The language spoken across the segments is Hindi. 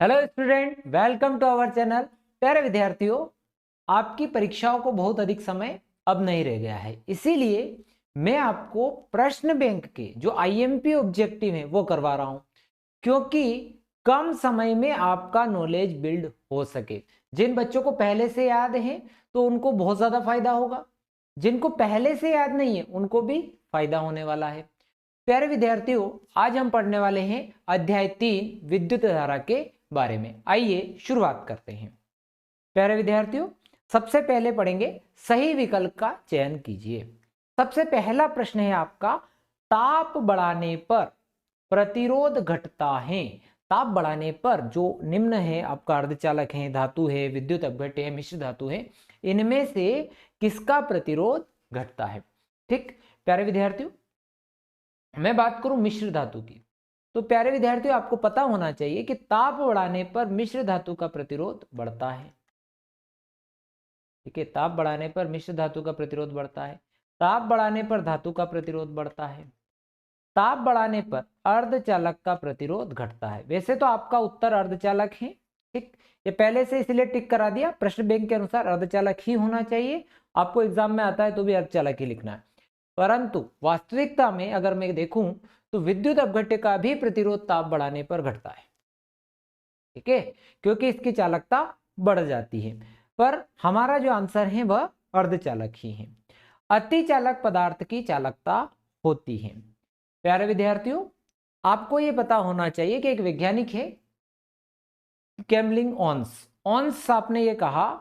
Hello student, welcome to our channel. प्यारे विद्यार्थियों, आपकी परीक्षाओं को बहुत अधिक समय अब नहीं रह गया है, इसीलिए मैं आपको प्रश्न बैंक के जो आईएमपी ऑब्जेक्टिव है वो करवा रहा हूं, क्योंकि कम समय में आपका नॉलेज बिल्ड हो सके। जिन बच्चों को पहले से याद है तो उनको बहुत ज्यादा फायदा होगा, जिनको पहले से याद नहीं है उनको भी फायदा होने वाला है। प्यारे विद्यार्थियों, आज हम पढ़ने वाले हैं अध्याय 3 विद्युत धारा के बारे में। आइए शुरुआत करते हैं। प्यारे विद्यार्थियों, सबसे पहले पढ़ेंगे सही विकल्प का चयन कीजिए। सबसे पहला प्रश्न है आपका, ताप बढ़ाने पर प्रतिरोध घटता है। ताप बढ़ाने पर जो निम्न है आपका अर्धचालक है, धातु है, विद्युत अपघट्य है, मिश्र धातु है, इनमें से किसका प्रतिरोध घटता है। ठीक प्यारे विद्यार्थियों, मैं बात करूं मिश्र धातु की, तो प्यारे विद्यार्थियों आपको पता होना चाहिए कि ताप बढ़ाने पर मिश्र धातु का प्रतिरोध बढ़ता है। ठीक है, ताप बढ़ाने पर मिश्र धातु का प्रतिरोध बढ़ता है, ताप बढ़ाने पर धातु का प्रतिरोध बढ़ता है, ताप बढ़ाने पर अर्धचालक का प्रतिरोध घटता है। वैसे तो आपका उत्तर अर्धचालक है, ठीक, ये पहले से इसलिए टिक करा दिया, प्रश्न बैंक के अनुसार अर्धचालक ही होना चाहिए। आपको एग्जाम में आता है तो भी अर्धचालक ही लिखना है, परंतु वास्तविकता में अगर मैं देखूं तो विद्युत अपघट्य का भी प्रतिरोध ताप बढ़ाने पर घटता है। ठीक है, क्योंकि इसकी चालकता बढ़ जाती है, पर हमारा जो आंसर है वह अर्धचालक ही है। अति चालक पदार्थ की चालकता होती है। प्यारे विद्यार्थियों, आपको यह पता होना चाहिए कि एक वैज्ञानिक है कैमलिंग ऑन्स। ऑन्स आपने ये कहा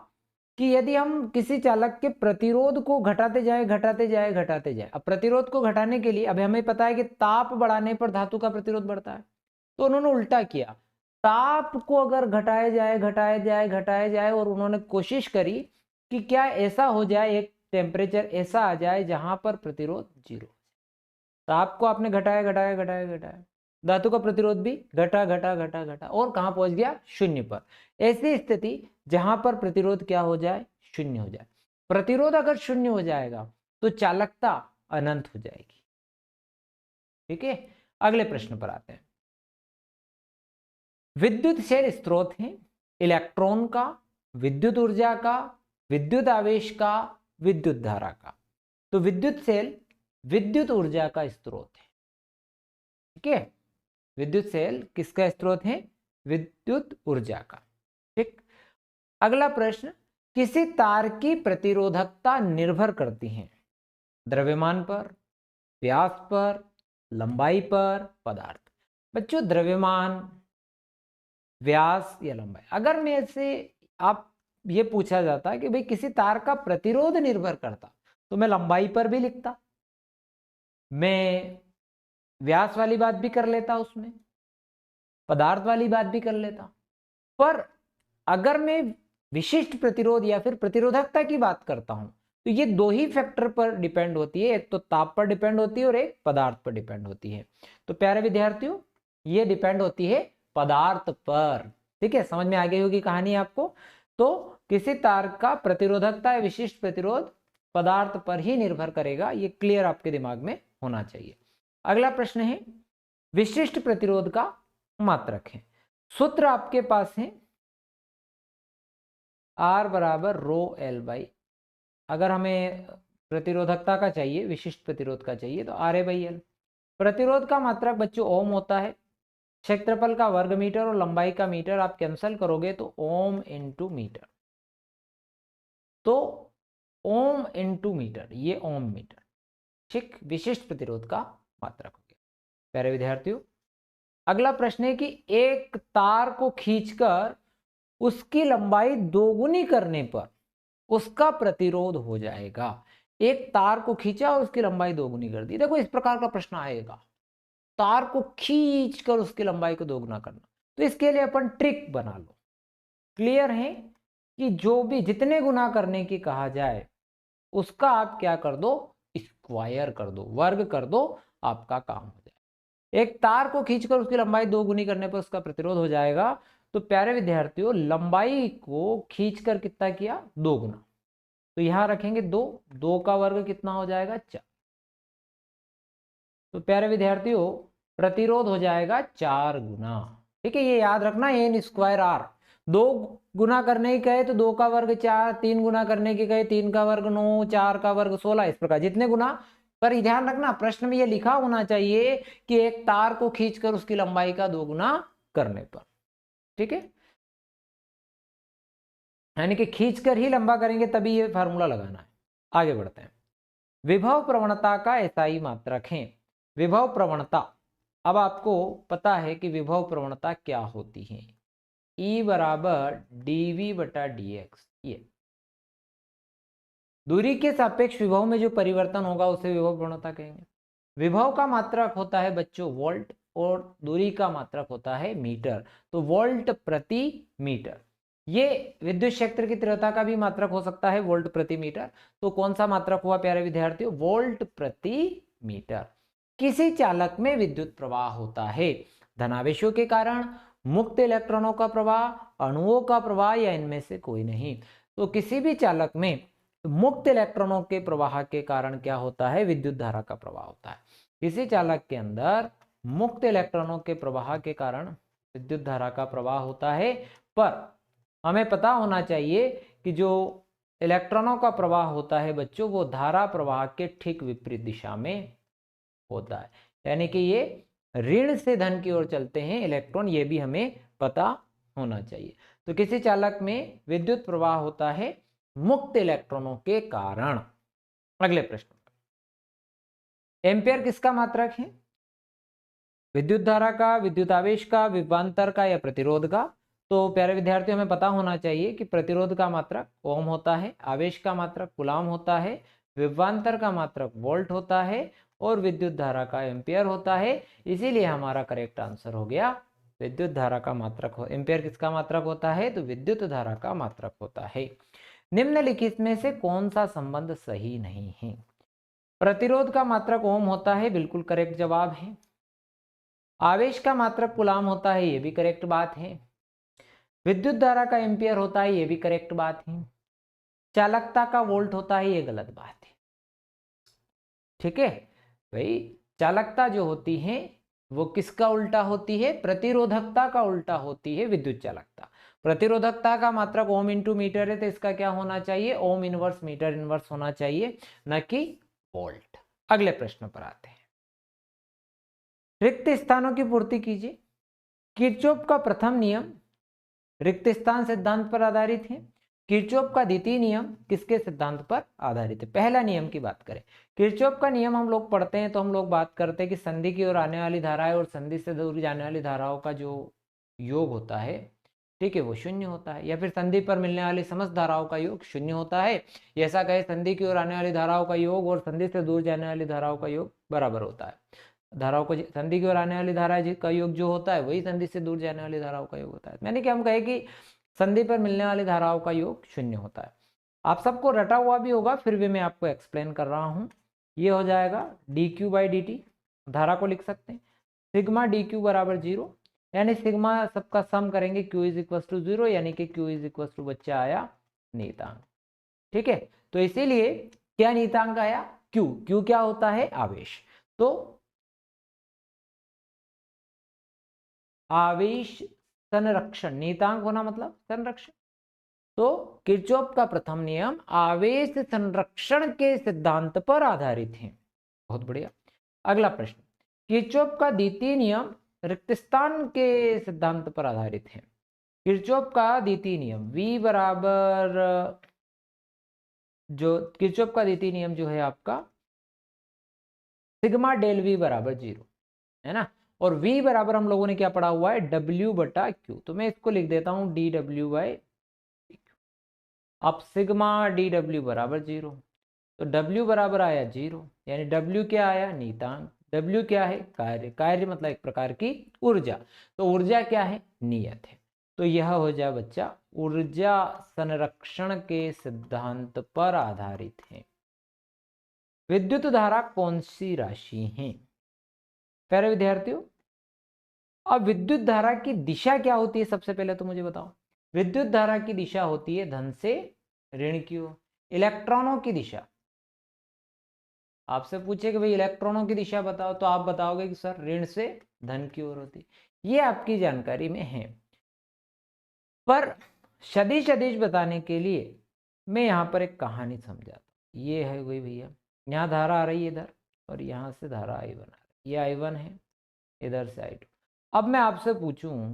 कि यदि हम किसी चालक के प्रतिरोध को घटाते जाए घटाते जाए घटाते जाए, अब प्रतिरोध को घटाने के लिए, अब हमें पता है कि ताप बढ़ाने पर धातु का प्रतिरोध बढ़ता है, तो उन्होंने उल्टा किया, ताप को अगर घटाया जाए घटाया जाए घटाया जाए, और उन्होंने कोशिश करी कि क्या ऐसा हो जाए, एक टेम्परेचर ऐसा आ जाए जहां पर प्रतिरोध 0। ताप को आपने घटाया घटाया घटाया घटाया, धातु का प्रतिरोध भी घटा घटा घटा घटा, और कहां पहुंच गया, 0 पर। ऐसी स्थिति जहां पर प्रतिरोध क्या हो जाए, 0 हो जाए। प्रतिरोध अगर 0 हो जाएगा तो चालकता अनंत हो जाएगी। ठीक है, अगले प्रश्न पर आते हैं। विद्युत शेल स्रोत है इलेक्ट्रॉन का, विद्युत ऊर्जा का, विद्युत आवेश का, विद्युत धारा का। तो विद्युत सेल विद्युत ऊर्जा का स्रोत है। ठीक है, विद्युत सेल किसका स्रोत है, विद्युत ऊर्जा का। ठीक, अगला प्रश्न, किसी तार की प्रतिरोधकता निर्भर करती है द्रव्यमान पर, व्यास पर, लंबाई पर, पदार्थ। बच्चों, द्रव्यमान, व्यास या लंबाई, अगर मैं से आप ये पूछा जाता कि भाई किसी तार का प्रतिरोध निर्भर करता, तो मैं लंबाई पर भी लिखता, मैं व्यास वाली बात भी कर लेता, उसमें पदार्थ वाली बात भी कर लेता। पर अगर मैं विशिष्ट प्रतिरोध या फिर प्रतिरोधकता की बात करता हूं, तो ये दो ही फैक्टर पर डिपेंड होती है, एक तो ताप पर डिपेंड होती है और एक पदार्थ पर डिपेंड होती है। तो प्यारे विद्यार्थियों, ये डिपेंड होती है पदार्थ पर। ठीक है, समझ में आ गई होगी कहानी आपको। तो किसी तार का प्रतिरोधकता या विशिष्ट प्रतिरोध पदार्थ पर ही निर्भर करेगा, ये क्लियर आपके दिमाग में होना चाहिए। अगला प्रश्न है, विशिष्ट प्रतिरोध का मात्रक है। सूत्र आपके पास है R बराबर रो एल बाई, अगर हमें प्रतिरोधकता का चाहिए, विशिष्ट प्रतिरोध का चाहिए, तो आर ए बाई एल। प्रतिरोध का मात्रक बच्चों ओम होता है। क्षेत्रफल का वर्ग मीटर और लंबाई का मीटर आप कैंसिल करोगे तो ओम इंटू मीटर, तो ओम इंटू मीटर, ये ओम मीटर। ठीक, विशिष्ट प्रतिरोध का मात्रक हो गया। प्यारे विद्यार्थियों, अगला प्रश्न है कि एक तार को खींचकर उसकी लंबाई दोगुनी करने पर उसका प्रतिरोध हो जाएगा। एक तार को खींचा और उसकी लंबाई दोगुनी कर दी। देखो, इस प्रकार का प्रश्न आएगा, तार को खींचकर उसकी लंबाई को दोगुना करना, तो इसके लिए अपन ट्रिक बना लो। क्लियर है कि जो भी जितने गुना करने की कहा जाए उसका आप क्या कर दो, स्क्वायर कर दो, वर्ग कर दो, आपका काम हो जाए। एक तार को खींचकर उसकी लंबाई दोगुनी करने पर उसका प्रतिरोध हो जाएगा। तो प्यारे विद्यार्थियों, लंबाई को खींचकर कितना किया, 2 गुना, तो यहां रखेंगे 2, 2 का वर्ग कितना हो जाएगा, 4। तो प्यारे विद्यार्थियों, प्रतिरोध हो जाएगा 4 गुना। ठीक है, ये याद रखना, एन स्क्वायर आर। 2 गुना करने की कहे तो 2 का वर्ग 4, 3 गुना करने की कहे 3 का वर्ग 9, 4 का वर्ग 16, इस प्रकार जितने गुना। पर ध्यान रखना प्रश्न में ये लिखा होना चाहिए कि एक तार को खींचकर उसकी लंबाई का 2 गुना करने पर। ठीक है, यानी कि खींचकर ही लंबा करेंगे तभी ये फार्मूला लगाना है। आगे बढ़ते हैं। विभव प्रवणता का एसआई मात्रक है। विभव प्रवणता, अब आपको पता है कि विभव प्रवणता क्या होती है। E बराबर dv बटा dx, ये दूरी के सापेक्ष विभव में जो परिवर्तन होगा उसे विभव प्रवणता कहेंगे। विभव का मात्रक होता है बच्चों वोल्ट और दूरी का मात्रक होता है मीटर, तो वोल्ट प्रति मीटर। ये विद्युत क्षेत्र की तीव्रता का भी मात्रक हो सकता है वोल्ट प्रति मीटर। तो कौन सा मात्रक हुआ प्यारे विद्यार्थियों? वोल्ट प्रति मीटर। किसी चालक में विद्युत प्रवाह होता है धनावेशों के कारण, मुक्त इलेक्ट्रॉनों का प्रवाह, अणुओं का प्रवाह या इनमें से कोई नहीं। तो किसी भी चालक में मुक्त इलेक्ट्रॉनों के प्रवाह के कारण क्या होता है? विद्युत धारा का प्रवाह होता है। किसी चालक के अंदर मुक्त इलेक्ट्रॉनों के प्रवाह के कारण विद्युत धारा का प्रवाह होता है, पर हमें पता होना चाहिए कि जो इलेक्ट्रॉनों का प्रवाह होता है बच्चों, वो धारा प्रवाह के ठीक विपरीत दिशा में होता है, यानी कि ये ऋण से धन की ओर चलते हैं इलेक्ट्रॉन, ये भी हमें पता होना चाहिए। तो किसी चालक में विद्युत प्रवाह होता है मुक्त इलेक्ट्रॉनों के कारण। अगले प्रश्न, एम्पियर किसका मात्रक है? विद्युत धारा का, विद्युत आवेश का, विभवांतर का या प्रतिरोध का? तो प्यारे विद्यार्थियों हमें पता होना चाहिए कि प्रतिरोध का मात्रक ओम होता है, आवेश का मात्रक कूलाम होता है, विभवांतर का मात्रक वोल्ट होता है और विद्युत धारा का एम्पियर होता है। इसीलिए हमारा करेक्ट आंसर हो गया विद्युत धारा का मात्रक हो। एम्पियर किसका मात्रक होता है? तो विद्युत धारा का मात्रक होता है। निम्नलिखित में से कौन सा संबंध सही नहीं है? प्रतिरोध का मात्रक ओम होता है, बिल्कुल करेक्ट जवाब है। आवेश का मात्रक कूलाम होता है, ये भी करेक्ट बात है। विद्युत धारा का एम्पियर होता है, ये भी करेक्ट बात है। चालकता का वोल्ट होता है, ये गलत बात है। ठीक है भाई, चालकता जो होती है वो किसका उल्टा होती है? प्रतिरोधकता का उल्टा होती है विद्युत चालकता। प्रतिरोधकता का मात्रक ओम इंटू मीटर है, तो इसका क्या होना चाहिए? ओम इनवर्स मीटर इनवर्स होना चाहिए, न कि वोल्ट। अगले प्रश्न पर आते हैं। रिक्त स्थानों की पूर्ति कीजिए। किरचॉफ का प्रथम नियम रिक्त स्थान सिद्धांत पर आधारित है। किरचॉफ का द्वितीय नियम किसके सिद्धांत पर आधारित है? पहला नियम की बात करें, किरचॉफ का नियम हम लोग पढ़ते हैं तो हम लोग बात करते हैं कि संधि की ओर आने वाली धाराएं और संधि से दूर जाने वाली धाराओं का जो योग होता है, ठीक है, वो शून्य होता है, या फिर संधि पर मिलने वाली समस्त धाराओं का योग शून्य होता है। ऐसा कहे संधि की ओर आने वाली धाराओं का योग और संधि से दूर जाने वाली धाराओं का योग बराबर होता है। धाराओं को संधि की ओर आने वाली धारा का योग जो होता है वही संधि से दूर जाने वाली धाराओं का योग होता है। मैंने कि हम कहे कि संधि पर मिलने वाली धाराओं का योग शून्य होता है। आप सबको रटा हुआ भी होगा, फिर भी मैं आपको एक्सप्लेन कर रहा हूं। ये हो जाएगा dq बाई dt, धारा को लिख सकते हैं सिग्मा dq बराबर 0, यानी सिग्मा सबका सम करेंगे q इज इक्वल टू 0, यानी कि q इज इक्वल टू बच्चा आया नियतांक। ठीक है, तो इसीलिए क्या नियतांक आया? q क्या होता है? आवेश। तो आवेश संरक्षण, नियतांक होना मतलब संरक्षण। तो किरचॉफ का प्रथम नियम आवेश संरक्षण के सिद्धांत पर आधारित है। बहुत बढ़िया। अगला प्रश्न, किरचॉफ का द्वितीय नियम रिक्त स्थान के सिद्धांत पर आधारित है। किरचॉफ का द्वितीय नियम V बराबर, जो किरचॉफ का द्वितीय नियम जो है आपका सिग्मा डेल V बराबर 0 है ना, और V बराबर हम लोगों ने क्या पढ़ा हुआ है? W बटा Q। तो मैं इसको लिख देता हूं dW बाई। अब सिग्मा dW बराबर 0, तो W बराबर आया 0, यानी W क्या आया? नियतांक। W क्या है? कार्य। कार्य मतलब एक प्रकार की ऊर्जा, तो ऊर्जा क्या है? नियत है। तो यह हो जाए बच्चा ऊर्जा संरक्षण के सिद्धांत पर आधारित है। विद्युत धारा कौन सी राशि है? प्यारे विद्यार्थियों, अब विद्युत धारा की दिशा क्या होती है? सबसे पहले तो मुझे बताओ। विद्युत धारा की दिशा होती है धन से ऋण की ओर। इलेक्ट्रॉनों की दिशा, आपसे पूछे कि भाई इलेक्ट्रॉनों की दिशा बताओ, तो आप बताओगे कि सर ऋण से धन की ओर होती है। ये आपकी जानकारी में है। पर सदिश अदिश बताने के लिए मैं यहाँ पर एक कहानी समझाता हूँ। ये है वही भैया, यहाँ धारा आ रही है इधर और यहाँ से धारा I1 आ रही है। ये I1 है, इधर से I2। अब मैं आपसे पूछूं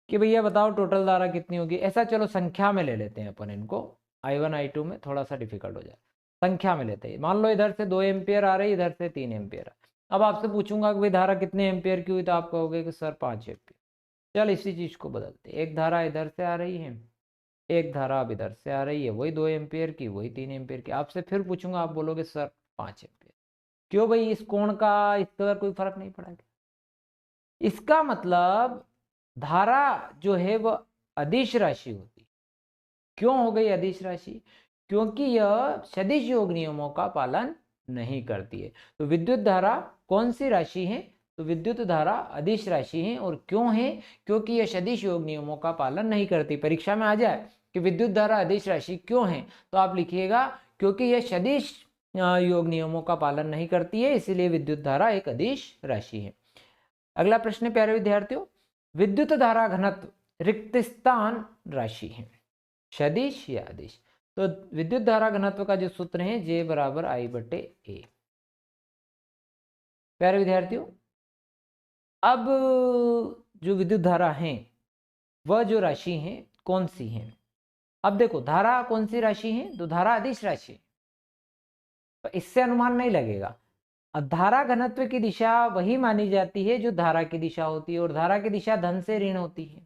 कि भैया बताओ टोटल धारा कितनी होगी। ऐसा चलो संख्या में ले लेते हैं अपन इनको, I1 I2 में थोड़ा सा डिफिकल्ट हो जाए, संख्या में लेते हैं। मान लो इधर से 2 एम्पियर आ रही है, इधर से 3 एम्पियर। अब आपसे पूछूंगा कि भाई धारा कितने एम्पियर की हुई, तो आप कहोगे कि सर 5 एम्पियर। चल इसी चीज को बदलते, एक धारा इधर से आ रही है, एक धारा अब इधर से आ रही है, वही 2 एम्पियर की, वही 3 एम्पियर की। आपसे फिर पूछूंगा, आप बोलोगे सर 5 एम्पियर। क्यों भाई, इस कोण का इस कदर कोई फर्क नहीं पड़ा? इसका मतलब धारा जो है वह अदिश राशि होती। क्यों हो गई अदिश राशि? क्योंकि यह सदिश योग नियमों का पालन नहीं करती है। तो विद्युत धारा कौन सी राशि है? तो विद्युत धारा अदिश राशि है। और क्यों है? क्योंकि यह सदिश योग नियमों का पालन नहीं करती। परीक्षा में आ जाए कि विद्युत धारा अदिश राशि क्यों है, तो आप लिखिएगा क्योंकि यह सदिश योग नियमों का पालन नहीं करती है, इसीलिए विद्युत धारा एक अदिश राशि है। अगला प्रश्न प्यारे विद्यार्थियों, विद्युत धारा घनत्व रिक्त स्थान राशि है, सदिश या अदिश? तो विद्युत धारा घनत्व का जो सूत्र है J बराबर I/A। प्यारे विद्यार्थियों, अब जो विद्युत धारा है वह जो राशि है कौन सी है? अब देखो धारा कौन सी राशि है, तो धारा अदिश राशि, तो इससे अनुमान नहीं लगेगा। धारा घनत्व की दिशा वही मानी जाती है जो धारा की दिशा होती है, और धारा की दिशा धन से ऋण होती है।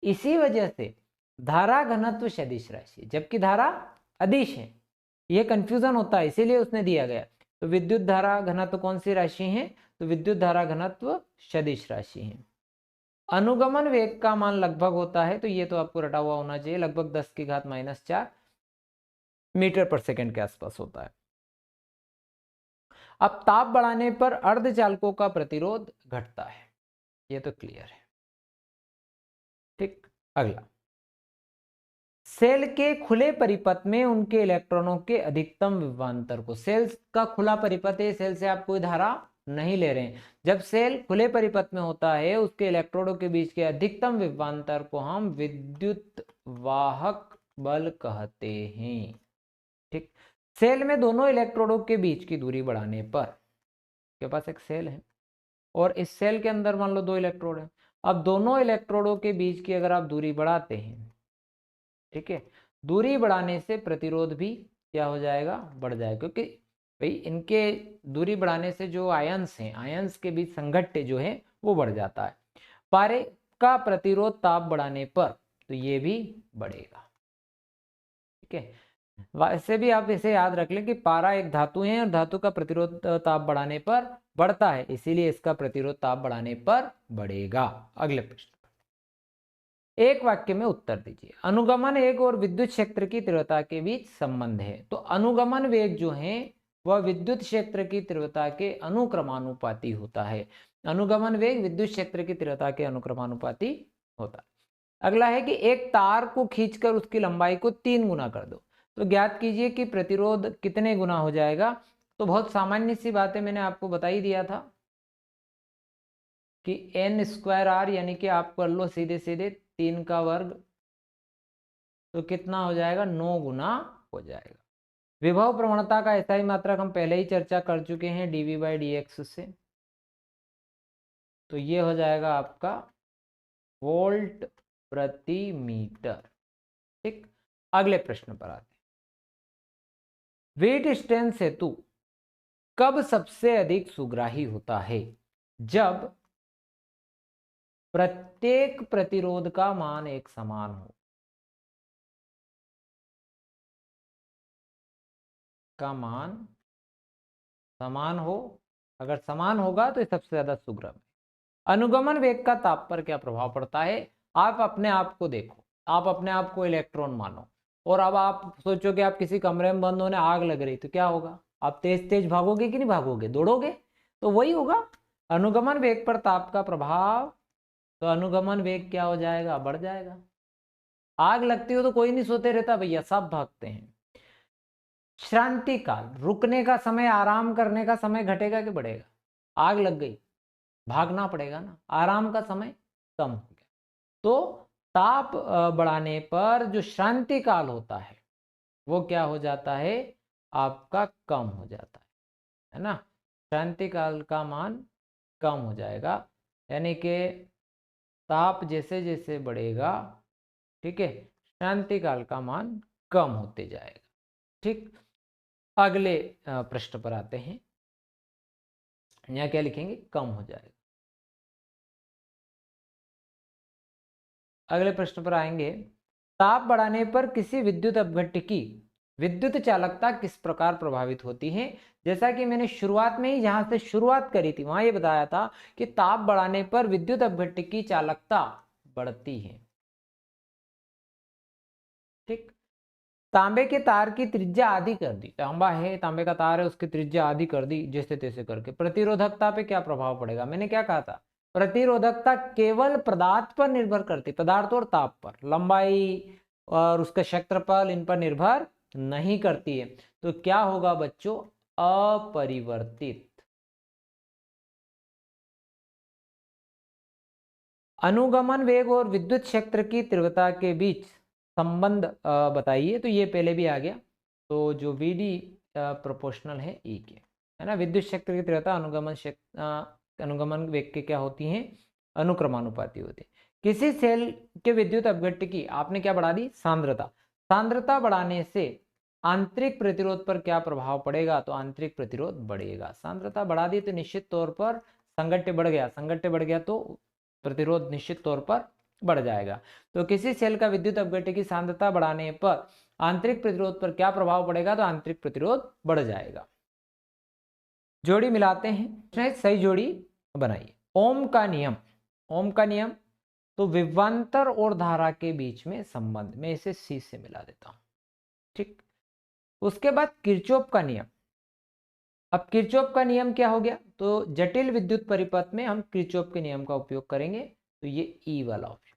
इसी वजह से धारा घनत्व सदिश राशि, जबकि धारा अदिश है। यह कंफ्यूजन होता है, इसीलिए उसने दिया गया। तो विद्युत धारा घनत्व कौन सी राशि है? तो विद्युत धारा घनत्व सदिश राशि है। अनुगमन वेग का मान लगभग होता है, तो ये तो आपको रटा हुआ होना चाहिए, लगभग 10⁻⁻⁴ मीटर पर सेकंड के आसपास होता है। अब ताप बढ़ाने पर अर्धचालकों का प्रतिरोध घटता है, ये तो क्लियर है। ठीक, अगला, सेल के खुले परिपथ में उनके इलेक्ट्रॉनों के अधिकतम विभवांतर को, सेल का खुला परिपथ है, सेल से आप कोई धारा नहीं ले रहे हैं। जब सेल खुले परिपथ में होता है, उसके इलेक्ट्रोडों के बीच के अधिकतम विभवांतर को हम विद्युत वाहक बल कहते हैं। ठीक, सेल में दोनों इलेक्ट्रोडों के बीच की दूरी बढ़ाने पर, के पास एक सेल है और इस सेल के अंदर मान लो 2 इलेक्ट्रोड है। अब दोनों इलेक्ट्रोडों के बीच की अगर आप दूरी बढ़ाते हैं, ठीक है, दूरी बढ़ाने से प्रतिरोध भी क्या हो जाएगा? बढ़ जाएगा, क्योंकि भाई इनके दूरी बढ़ाने से जो आयंस हैं, आयंस के बीच संघट्य जो है वो बढ़ जाता है। पारे का प्रतिरोध ताप बढ़ाने पर तो ये भी बढ़ेगा। ठीक है, वैसे भी आप इसे याद रख लें कि पारा एक धातु है और धातु का प्रतिरोध ताप बढ़ाने पर बढ़ता है, इसीलिए इसका प्रतिरोध ताप बढ़ाने पर बढ़ेगा। अगले प्रश्न, एक वाक्य में उत्तर दीजिए। अनुगमन वेग और विद्युत क्षेत्र की तीव्रता के बीच संबंध है। तो अनुगमन वेग जो है वह विद्युत क्षेत्र की तीव्रता के अनुक्रमानुपाती होता है। अनुगमन वेग विद्युत क्षेत्र की तीव्रता के अनुक्रमानुपाती होता है। अगला है कि एक तार को खींचकर उसकी लंबाई को 3 गुना कर दो, तो ज्ञात कीजिए कि प्रतिरोध कितने गुना हो जाएगा। तो बहुत सामान्य सी बात है, मैंने आपको बता ही दिया था कि n²r, यानी कि आप कर लो सीधे सीधे 3 का वर्ग, तो कितना हो जाएगा? 9 गुना हो जाएगा। विभव प्रवणता का ऐसा ही मात्रक हम पहले ही चर्चा कर चुके हैं dV/dx से, तो ये हो जाएगा आपका वोल्ट प्रति मीटर। ठीक, अगले प्रश्न पर आते हैं। वेट स्ट्रेंथ हेतु कब सबसे अधिक सुग्राही होता है? जब प्रत्येक प्रतिरोध का मान एक समान हो, का मान समान हो। अगर समान होगा तो ये सबसे ज्यादा सुग्राह है। अनुगमन वेग का ताप पर क्या प्रभाव पड़ता है? आप अपने आप को देखो, आप अपने आप को इलेक्ट्रॉन मानो, और अब आप सोचो कि आप किसी कमरे में बंद होने, आग लग रही, तो क्या होगा? आप तेज तेज भागोगे कि नहीं भागोगे? दौड़ोगे। तो वही होगा अनुगमन वेग पर ताप का प्रभाव। तो अनुगमन वेग क्या हो जाएगा? बढ़ जाएगा। आग लगती हो तो कोई नहीं सोते रहता भैया, सब भागते हैं। श्रांति काल, रुकने का समय, आराम करने का समय घटेगा कि बढ़ेगा? आग लग गई, भागना पड़ेगा ना, आराम का समय कम हो गया। तो ताप बढ़ाने पर जो श्रांति काल होता है वो क्या हो जाता है, आपका कम हो जाता है ना। श्रांति काल का मान कम हो जाएगा, यानी कि ताप जैसे जैसे बढ़ेगा, ठीक है, श्रांति काल का मान कम होते जाएगा। ठीक, अगले प्रश्न पर आते हैं। यहाँ क्या लिखेंगे, कम हो जाएगा। अगले प्रश्न पर आएंगे, ताप बढ़ाने पर किसी विद्युत अपघट्य की विद्युत चालकता किस प्रकार प्रभावित होती है। जैसा कि मैंने शुरुआत में ही जहां से शुरुआत करी थी वहां ये बताया था कि ताप बढ़ाने पर विद्युत अपघट्य की चालकता बढ़ती है। ठीक, तांबे के तार की त्रिज्या आधी कर दी, तांबा है, तांबे का तार है, उसकी त्रिज्या आधी कर दी जैसे तैसे करके, प्रतिरोधकता पे क्या प्रभाव पड़ेगा। मैंने क्या कहा था, प्रतिरोधकता केवल पदार्थ पर निर्भर करती, पदार्थ और ताप पर, लंबाई और उसका क्षेत्रफल इन पर निर्भर नहीं करती है। तो क्या होगा बच्चों, अपरिवर्तित। अनुगमन वेग और विद्युत क्षेत्र की तीव्रता के बीच संबंध बताइए। तो ये पहले भी आ गया, तो जो वीडी प्रोपोर्शनल है ई के, है ना। विद्युत क्षेत्र की तीव्रता अनुगमन वेग के क्या होती हैं, अनुक्रमानुपाती होती है। किसी सेल के विद्युत अपघट्य की आपने क्या बढ़ा दी, सांद्रता। सांद्रता बढ़ाने से आंतरिक प्रतिरोध पर क्या प्रभाव पड़ेगा, तो आंतरिक प्रतिरोध बढ़ेगा। सांद्रता बढ़ा दी तो निश्चित तौर पर संघट्य बढ़ गया, संघट्य बढ़ गया तो प्रतिरोध निश्चित तौर पर बढ़ जाएगा। तो किसी सेल का विद्युत अपघट्य की सांद्रता बढ़ाने पर आंतरिक प्रतिरोध पर क्या प्रभाव पड़ेगा, तो आंतरिक प्रतिरोध बढ़ जाएगा। जोड़ी मिलाते हैं, सही जोड़ी बनाइए। ओम का नियम, ओम का नियम तो विभवांतर और धारा के बीच में संबंध, मैं इसे सी से मिला देता हूं। ठीक, उसके बाद किरचॉफ का नियम। अब किरचॉफ का नियम क्या हो गया, तो जटिल विद्युत परिपथ में हम किरचॉफ के नियम का उपयोग करेंगे, तो ये ई वाला ऑप्शन।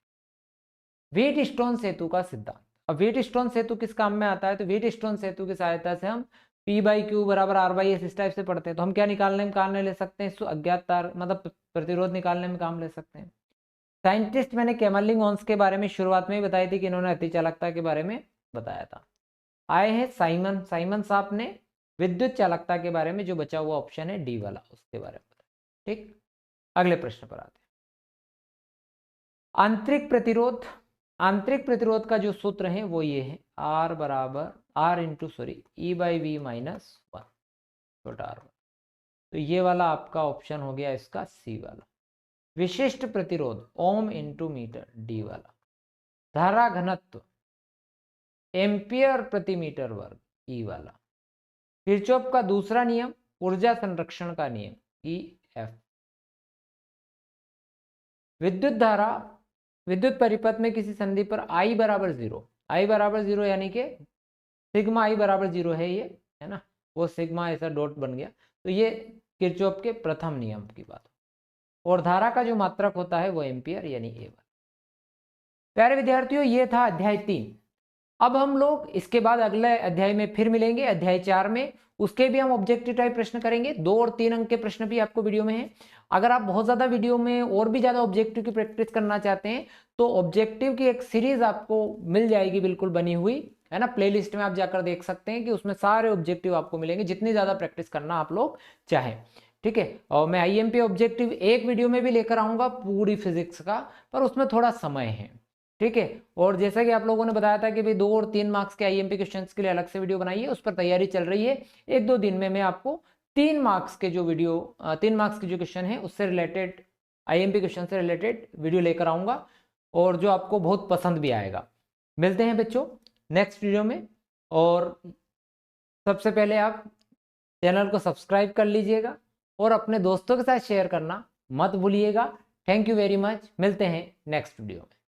व्हीट स्टोन सेतु का सिद्धांत। अब व्हीट स्टोन सेतु किस काम में आता है, तो व्हीट स्टोन सेतु की सहायता से हम P बाई क्यू बराबर R बाई एस इस टाइप से पढ़ते हैं। तो हम क्या निकालने में काम ले सकते हैं, अज्ञात तार मतलब प्रतिरोध निकालने में काम ले सकते हैं। साइंटिस्ट मैंने कैमरलिंग ओन्स के बारे में शुरुआत में ही बताई थी कि इन्होंने अतिचालकता के बारे में बताया था। आए हैं साइमन, साइमन साहब ने विद्युत चालकता के बारे में, जो बचा हुआ ऑप्शन है डी वाला, उसके बारे में बताया। ठीक, अगले प्रश्न पर आते हैं। आंतरिक प्रतिरोध, आंतरिक प्रतिरोध का जो सूत्र है वो ये है, R बराबर E बाई वी माइनस 1, छोटा r। तो ये वाला आपका ऑप्शन हो गया इसका सी वाला। विशिष्ट प्रतिरोध ओम इंटू मीटर, डी वाला। धारा घनत्व एम्पियर प्रति मीटर वर्ग, ई वाला। किरचॉफ का दूसरा नियम ऊर्जा संरक्षण का नियम, ई एफ। विद्युत धारा विद्युत परिपथ में किसी संधि पर I बराबर 0, I बराबर 0 यानी कि सिग्मा I बराबर 0 है, ये है ना, वो सिग्मा ऐसा डॉट बन गया। तो ये किरचॉफ के प्रथम नियम की बात। और धारा का जो मात्रक होता है वो एम्पियर यानी A1। प्यारे विद्यार्थियों, ये था अध्याय 3। अब हम लोग इसके बाद अगले अध्याय में फिर मिलेंगे, अध्याय 4 में। उसके भी हम ऑब्जेक्टिव टाइप प्रश्न करेंगे, 2 और 3 अंक के प्रश्न भी आपको वीडियो में है। अगर आप बहुत ज्यादा वीडियो में और भी ज्यादा ऑब्जेक्टिव की प्रैक्टिस करना चाहते हैं तो ऑब्जेक्टिव की एक सीरीज आपको मिल जाएगी बिल्कुल बनी हुई, है ना। प्लेलिस्ट में आप जाकर देख सकते हैं कि उसमें सारे ऑब्जेक्टिव आपको मिलेंगे, जितनी ज्यादा प्रैक्टिस करना आप लोग चाहें। ठीक है, और मैं आईएमपी ऑब्जेक्टिव एक वीडियो में भी लेकर आऊंगा पूरी फिजिक्स का, पर उसमें थोड़ा समय है। ठीक है, और जैसा कि आप लोगों ने बताया था कि भाई 2 और 3 मार्क्स के आईएमपी क्वेश्चंस के लिए अलग से वीडियो बनाइए, उस पर तैयारी चल रही है। 1-2 दिन में मैं आपको 3 मार्क्स के जो वीडियो 3 मार्क्स के जो क्वेश्चन है उससे रिलेटेड, आईएमपी क्वेश्चन से रिलेटेड वीडियो लेकर आऊंगा, और जो आपको बहुत पसंद भी आएगा। मिलते हैं बच्चों नेक्स्ट वीडियो में, और सबसे पहले आप चैनल को सब्सक्राइब कर लीजिएगा और अपने दोस्तों के साथ शेयर करना मत भूलिएगा। थैंक यू वेरी मच, मिलते हैं नेक्स्ट वीडियो में।